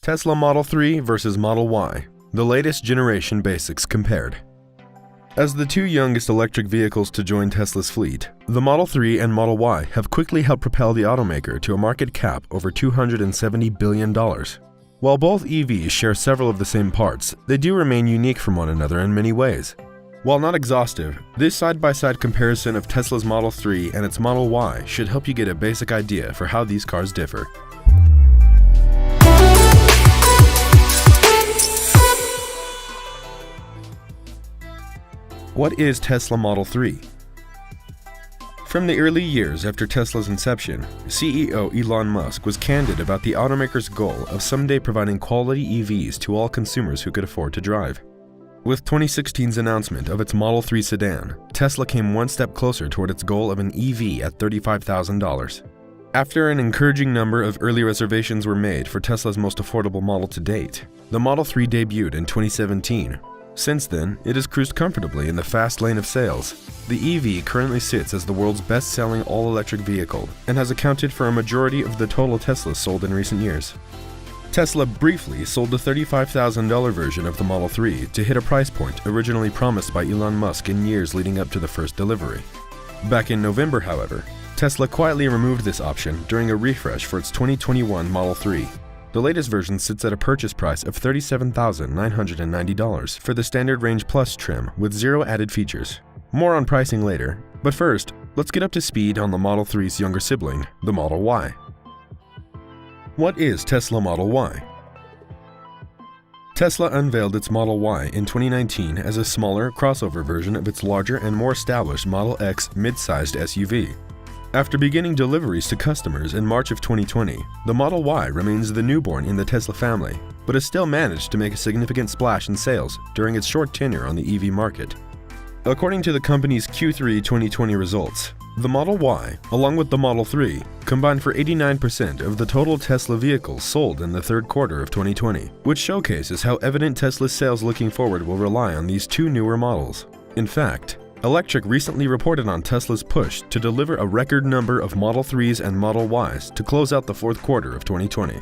Tesla Model 3 versus Model Y, the latest generation basics compared. As the two youngest electric vehicles to join Tesla's fleet, the Model 3 and Model Y have quickly helped propel the automaker to a market cap over $270 billion. While both EVs share several of the same parts, they do remain unique from one another in many ways. While not exhaustive, this side-by-side comparison of Tesla's Model 3 and its Model Y should help you get a basic idea for how these cars differ. What is Tesla Model 3? From the early years after Tesla's inception, CEO Elon Musk was candid about the automaker's goal of someday providing quality EVs to all consumers who could afford to drive. With 2016's announcement of its Model 3 sedan, Tesla came one step closer toward its goal of an EV at $35,000. After an encouraging number of early reservations were made for Tesla's most affordable model to date, the Model 3 debuted in 2017. Since then, it has cruised comfortably in the fast lane of sales. The EV currently sits as the world's best-selling all-electric vehicle and has accounted for a majority of the total Teslas sold in recent years. Tesla briefly sold the $35,000 version of the Model 3 to hit a price point originally promised by Elon Musk in years leading up to the first delivery. Back in November, however, Tesla quietly removed this option during a refresh for its 2021 Model 3. The latest version sits at a purchase price of $37,990 for the Standard Range Plus trim with zero added features. More on pricing later, but first, let's get up to speed on the Model 3's younger sibling, the Model Y. What is Tesla Model Y? Tesla unveiled its Model Y in 2019 as a smaller, crossover version of its larger and more established Model X mid-sized SUV. After beginning deliveries to customers in March of 2020, the Model Y remains the newborn in the Tesla family, but has still managed to make a significant splash in sales during its short tenure on the EV market. According to the company's Q3 2020 results, the Model Y, along with the Model 3, combined for 89% of the total Tesla vehicles sold in the third quarter of 2020, which showcases how evident Tesla's sales looking forward will rely on these two newer models. In fact, Electrek recently reported on Tesla's push to deliver a record number of Model 3s and Model Ys to close out the fourth quarter of 2020.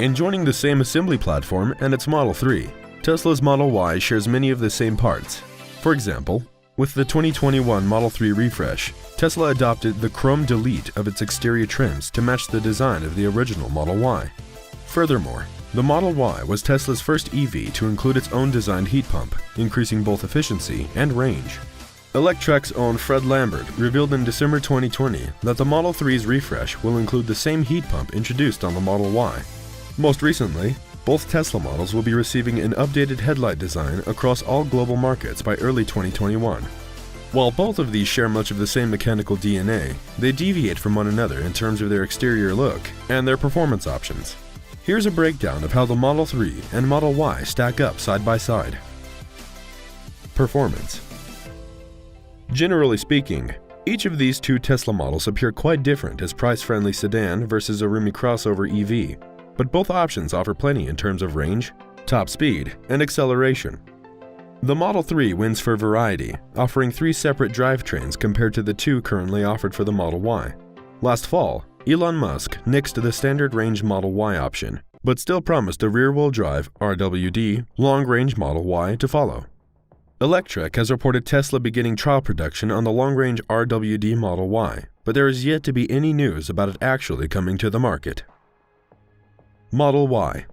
In joining the same assembly platform and its Model 3, Tesla's Model Y shares many of the same parts. For example, with the 2021 Model 3 refresh, Tesla adopted the chrome delete of its exterior trims to match the design of the original Model Y. Furthermore, the Model Y was Tesla's first EV to include its own designed heat pump, increasing both efficiency and range. Electrek's own Fred Lambert revealed in December 2020 that the Model 3's refresh will include the same heat pump introduced on the Model Y. Most recently, both Tesla models will be receiving an updated headlight design across all global markets by early 2021. While both of these share much of the same mechanical DNA, they deviate from one another in terms of their exterior look and their performance options. Here's a breakdown of how the Model 3 and Model Y stack up side by side. Performance. Generally speaking, each of these two Tesla models appear quite different as price-friendly sedan versus a roomy crossover EV, but both options offer plenty in terms of range, top speed, and acceleration. The Model 3 wins for variety, offering 3 separate drivetrains compared to the 2 currently offered for the Model Y. Last fall, Elon Musk nixed the standard range Model Y option, but still promised a rear-wheel drive (RWD) long-range Model Y to follow. Electrek has reported Tesla beginning trial production on the long-range RWD Model Y, but there is yet to be any news about it actually coming to the market. Model Y.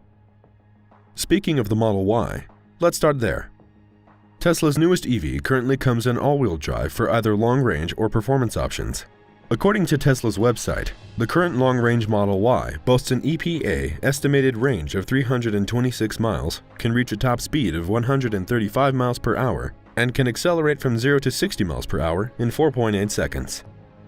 Speaking of the Model Y, let's start there. Tesla's newest EV currently comes in all-wheel drive for either long-range or performance options. According to Tesla's website, the current long-range Model Y boasts an EPA estimated range of 326 miles, can reach a top speed of 135 miles per hour, and can accelerate from 0 to 60 miles per hour in 4.8 seconds.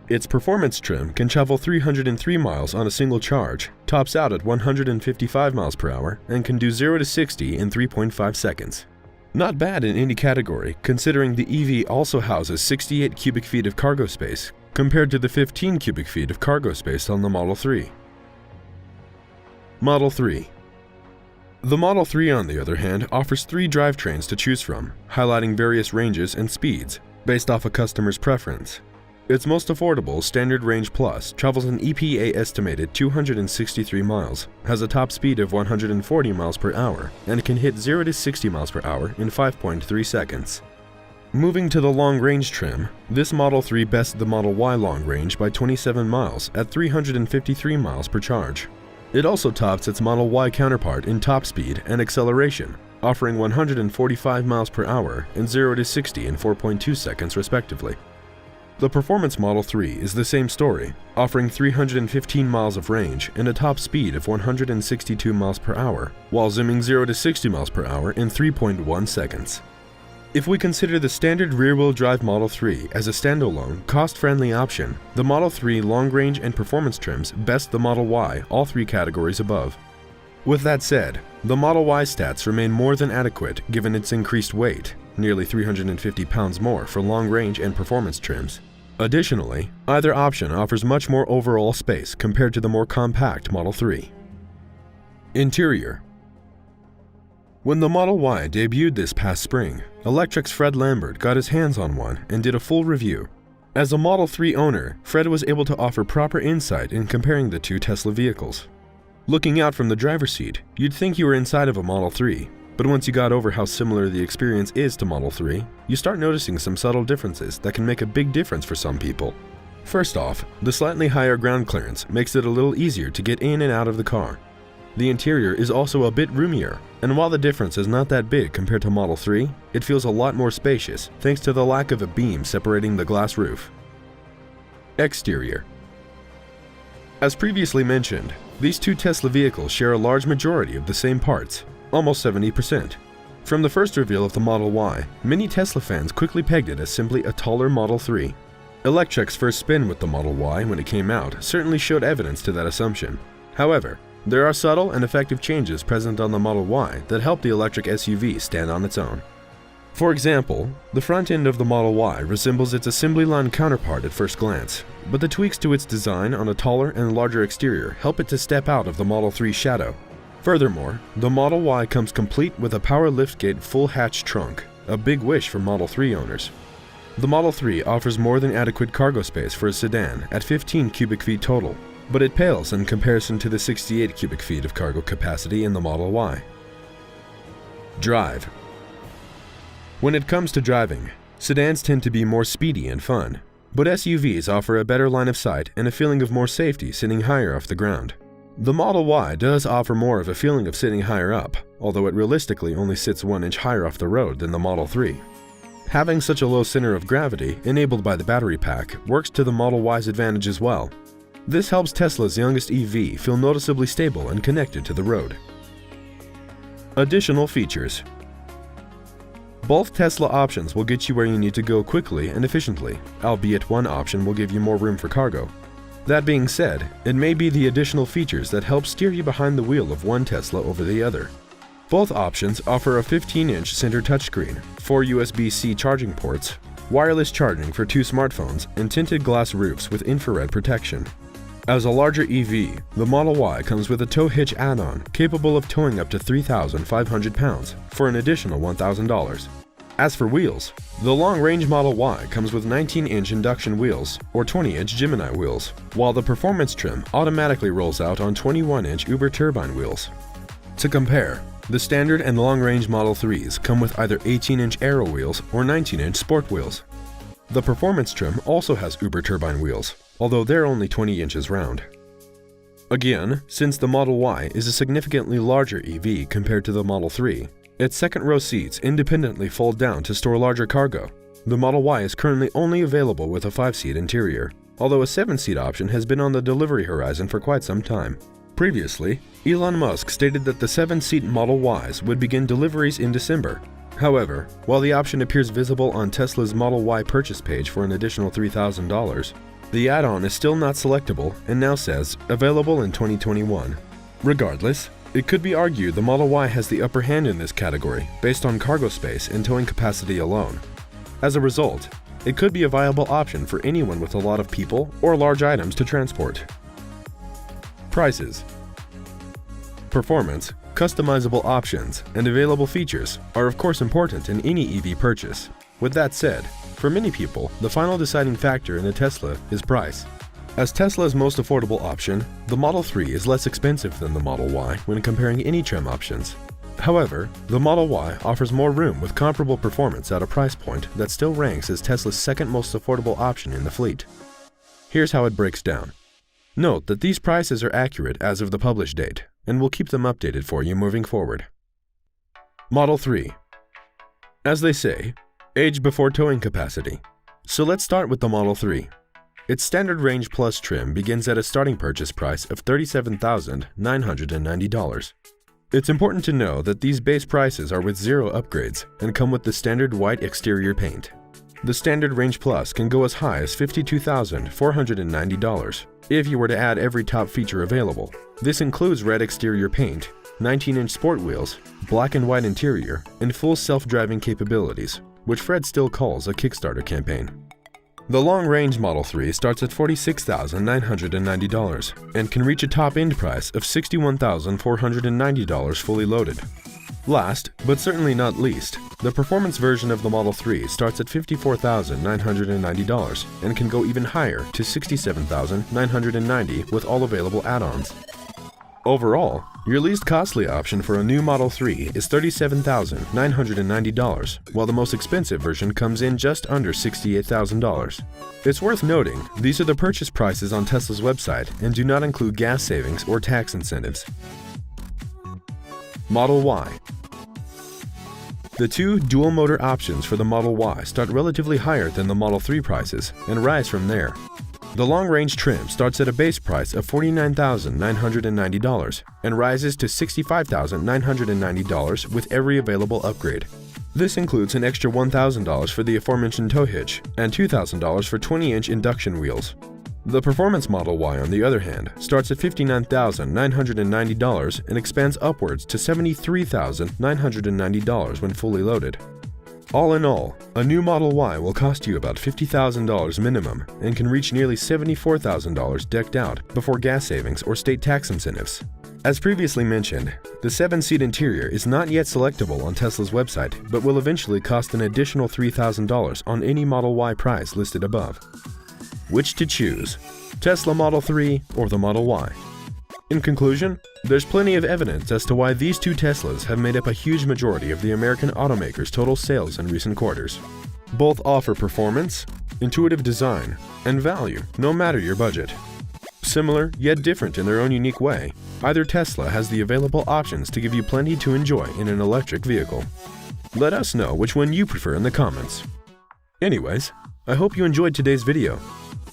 Its performance trim can travel 303 miles on a single charge, tops out at 155 miles per hour, and can do 0 to 60 in 3.5 seconds. Not bad in any category, considering the EV also houses 68 cubic feet of cargo space, compared to the 15 cubic feet of cargo space on the Model 3. Model 3. The Model 3, on the other hand, offers 3 drivetrains to choose from, highlighting various ranges and speeds, based off a customer's preference. Its most affordable, Standard Range Plus, travels an EPA-estimated 263 miles, has a top speed of 140 miles per hour, and can hit 0 to 60 miles per hour in 5.3 seconds. Moving to the long-range trim, this Model 3 bests the Model Y long range by 27 miles at 353 miles per charge. It also tops its Model Y counterpart in top speed and acceleration, offering 145 miles per hour and 0 to 60 in 4.2 seconds respectively. The Performance Model 3 is the same story, offering 315 miles of range and a top speed of 162 miles per hour, while zooming 0 to 60 miles per hour in 3.1 seconds. If we consider the standard rear-wheel drive Model 3 as a standalone, cost-friendly option, the Model 3 long-range and performance trims best the Model Y all three categories above. With that said, the Model Y stats remain more than adequate given its increased weight, nearly 350 pounds more for long-range and performance trims. Additionally, either option offers much more overall space compared to the more compact Model 3. Interior. When the Model Y debuted this past spring, Electrek's Fred Lambert got his hands on one and did a full review. As a Model 3 owner, Fred was able to offer proper insight in comparing the two Tesla vehicles. Looking out from the driver's seat, you'd think you were inside of a Model 3, but once you got over how similar the experience is to Model 3, you start noticing some subtle differences that can make a big difference for some people. First off, the slightly higher ground clearance makes it a little easier to get in and out of the car. The interior is also a bit roomier, and while the difference is not that big compared to Model 3, it feels a lot more spacious thanks to the lack of a beam separating the glass roof. Exterior. As previously mentioned, these two Tesla vehicles share a large majority of the same parts, almost 70%. From the first reveal of the Model Y, many Tesla fans quickly pegged it as simply a taller Model 3. Electrek's first spin with the Model Y when it came out certainly showed evidence to that assumption. However, there are subtle and effective changes present on the Model Y that help the electric SUV stand on its own. For example, the front end of the Model Y resembles its assembly line counterpart at first glance, but the tweaks to its design on a taller and larger exterior help it to step out of the Model 3's shadow. Furthermore, the Model Y comes complete with a power liftgate full-hatch trunk, a big wish for Model 3 owners. The Model 3 offers more than adequate cargo space for a sedan at 15 cubic feet total, but it pales in comparison to the 68 cubic feet of cargo capacity in the Model Y. Drive. When it comes to driving, sedans tend to be more speedy and fun, but SUVs offer a better line of sight and a feeling of more safety sitting higher off the ground. The Model Y does offer more of a feeling of sitting higher up, although it realistically only sits 1 inch higher off the road than the Model 3. Having such a low center of gravity, enabled by the battery pack, works to the Model Y's advantage as well. This helps Tesla's youngest EV feel noticeably stable and connected to the road. Additional features. Both Tesla options will get you where you need to go quickly and efficiently, albeit one option will give you more room for cargo. That being said, it may be the additional features that help steer you behind the wheel of one Tesla over the other. Both options offer a 15-inch center touchscreen, 4 USB-C charging ports, wireless charging for 2 smartphones, and tinted glass roofs with infrared protection. As a larger EV, the Model Y comes with a tow hitch add-on capable of towing up to 3,500 pounds for an additional $1,000. As for wheels, the long-range Model Y comes with 19-inch induction wheels or 20-inch Gemini wheels, while the performance trim automatically rolls out on 21-inch Uber turbine wheels. To compare, the standard and long-range Model 3s come with either 18-inch Aero wheels or 19-inch Sport wheels. The performance trim also has Uber turbine wheels, although they're only 20 inches round. Again, since the Model Y is a significantly larger EV compared to the Model 3, its second-row seats independently fold down to store larger cargo. The Model Y is currently only available with a 5-seat interior, although a 7-seat option has been on the delivery horizon for quite some time. Previously, Elon Musk stated that the 7-seat Model Ys would begin deliveries in December. However, while the option appears visible on Tesla's Model Y purchase page for an additional $3,000, the add-on is still not selectable and now says available in 2021. Regardless, it could be argued the Model Y has the upper hand in this category based on cargo space and towing capacity alone. As a result, it could be a viable option for anyone with a lot of people or large items to transport. Prices. Performance, customizable options, and available features are of course important in any EV purchase. With that said, For many people, the final deciding factor in a Tesla is price. As Tesla's most affordable option, the Model 3 is less expensive than the Model Y when comparing any trim options. However, the Model Y offers more room with comparable performance at a price point that still ranks as Tesla's second most affordable option in the fleet. Here's how it breaks down. Note that these prices are accurate as of the published date, and we'll keep them updated for you moving forward. Model 3. As they say, age before towing capacity. So let's start with the Model 3. Its Standard Range Plus trim begins at a starting purchase price of $37,990. It's important to know that these base prices are with zero upgrades and come with the standard white exterior paint. The Standard Range Plus can go as high as $52,490 if you were to add every top feature available. This includes red exterior paint, 19-inch sport wheels, black and white interior, and full self-driving capabilities, which Fred still calls a Kickstarter campaign. The long-range Model 3 starts at $46,990 and can reach a top-end price of $61,490 fully loaded. Last, but certainly not least, the performance version of the Model 3 starts at $54,990 and can go even higher to $67,990 with all available add-ons. Overall, your least costly option for a new Model 3 is $37,990, while the most expensive version comes in just under $68,000. It's worth noting, these are the purchase prices on Tesla's website and do not include gas savings or tax incentives. Model Y. The two dual-motor options for the Model Y start relatively higher than the Model 3 prices and rise from there. The long-range trim starts at a base price of $49,990 and rises to $65,990 with every available upgrade. This includes an extra $1,000 for the aforementioned tow hitch and $2,000 for 20-inch induction wheels. The Performance Model Y, on the other hand, starts at $59,990 and expands upwards to $73,990 when fully loaded. All in all, a new Model Y will cost you about $50,000 minimum and can reach nearly $74,000 decked out before gas savings or state tax incentives. As previously mentioned, the 7-seat interior is not yet selectable on Tesla's website, but will eventually cost an additional $3,000 on any Model Y price listed above. Which to choose? Tesla Model 3 or the Model Y? In conclusion, there's plenty of evidence as to why these two Teslas have made up a huge majority of the American automakers' total sales in recent quarters. Both offer performance, intuitive design, and value, no matter your budget. Similar, yet different in their own unique way, either Tesla has the available options to give you plenty to enjoy in an electric vehicle. Let us know which one you prefer in the comments. Anyways, I hope you enjoyed today's video.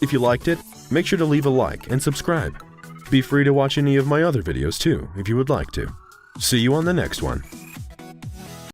If you liked it, make sure to leave a like and subscribe. Be free to watch any of my other videos too, if you would like to. See you on the next one.